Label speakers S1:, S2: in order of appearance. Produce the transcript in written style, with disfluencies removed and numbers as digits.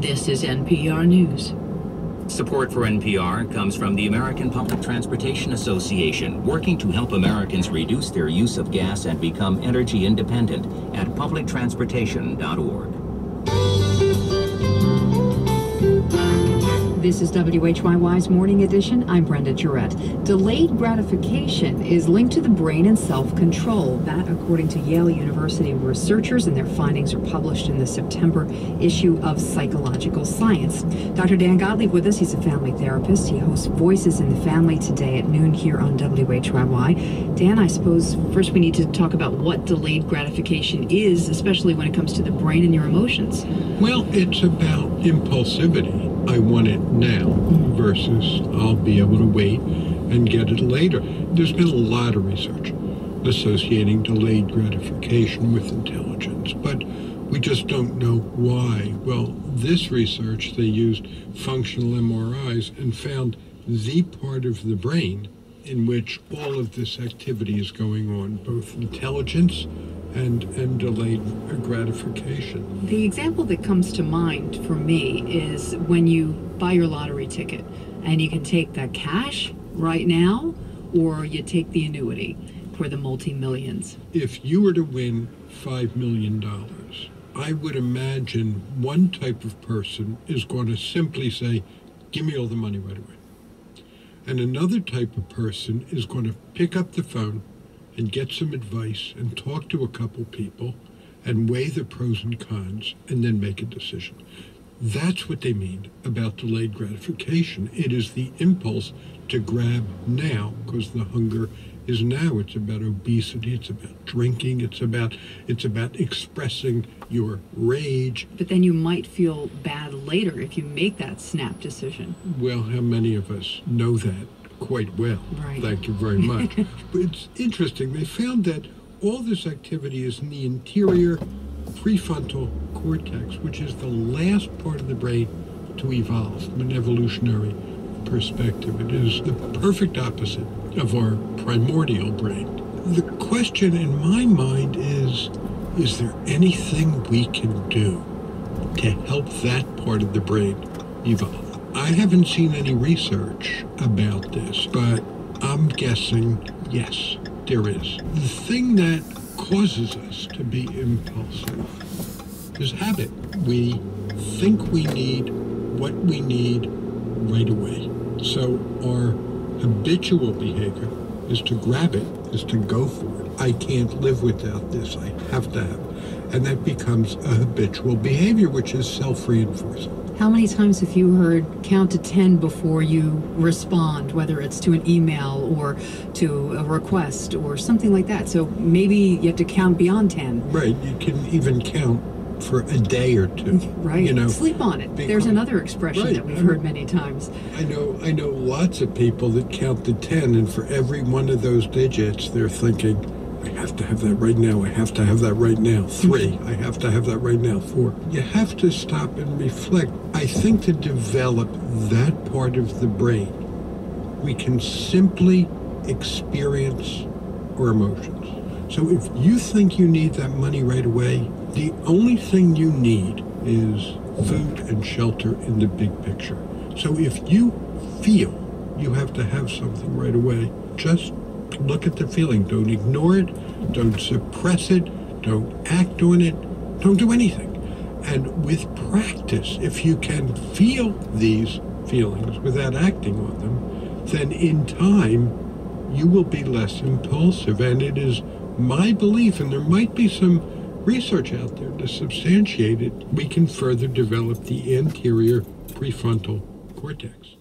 S1: This is NPR News.
S2: Support for NPR comes from the American Public Transportation Association, working to help Americans reduce their use of gas and become energy independent at publictransportation.org.
S1: This is WHYY's Morning Edition. I'm Brenda Jarrett. Delayed gratification is linked to the brain and self-control. That, according to Yale University researchers, and their findings are published in the September issue of Psychological Science. Dr. Dan Gottlieb with us. He's a family therapist. He hosts Voices in the Family today at noon here on WHYY. Dan, I suppose first we need to talk about what delayed gratification is, especially when it comes to the brain and your emotions.
S3: Well, it's about impulsivity. I want it now versus I'll be able to wait and get it later. There's been a lot of research associating delayed gratification with intelligence, but we just don't know why. Well, this research, they used functional MRIs and found the part of the brain in which all of this activity is going on, both intelligence and delayed gratification.
S1: The example that comes to mind for me is when you buy your lottery ticket and you can take the cash right now or you take the annuity for the multi-millions.
S3: If you were to win $5 million, I would imagine one type of person is going to simply say, give me all the money right away. And another type of person is going to pick up the phone and get some advice and talk to a couple people and weigh the pros and cons and then make a decision. That's what they mean about delayed gratification. It is the impulse to grab now because the hunger is now. It's about obesity, it's about drinking, it's about expressing your rage.
S1: But then you might feel bad later if you make that snap decision.
S3: Well, how many of us know that quite well?
S1: Right.
S3: Thank you very much. But it's interesting. They found that all this activity is in the interior prefrontal cortex, which is the last part of the brain to evolve from an evolutionary perspective. It is the perfect opposite of our primordial brain. The question in my mind is there anything we can do to help that part of the brain evolve? I haven't seen any research about this, but I'm guessing yes, there is. The thing that causes us to be impulsive is habit. We think we need what we need right away. So our habitual behavior is to grab it, is to go for it. I can't live without this, I have to have it. And that becomes a habitual behavior, which is self-reinforcing.
S1: How many times have you heard count to 10 before you respond, whether it's to an email or to a request or something like that? So maybe you have to count beyond 10.
S3: Right, you can even count for a day or two.
S1: Right,
S3: you know,
S1: sleep on it. There's another expression that we've heard many times.
S3: I know lots of people that count to 10, and for every one of those digits, they're thinking, I have to have that right now. I have to have that right now. 3, I have to have that right now. 4. You have to stop and reflect. I think to develop that part of the brain, we can simply experience our emotions. So if you think you need that money right away, the only thing you need is food and shelter in the big picture. So if you feel you have to have something right away, just look at the feeling. Don't ignore it. Don't suppress it. Don't act on it. Don't do anything. And with practice, if you can feel these feelings without acting on them, then in time, you will be less impulsive. And it is my belief, and there might be some research out there to substantiate it, we can further develop the anterior prefrontal cortex.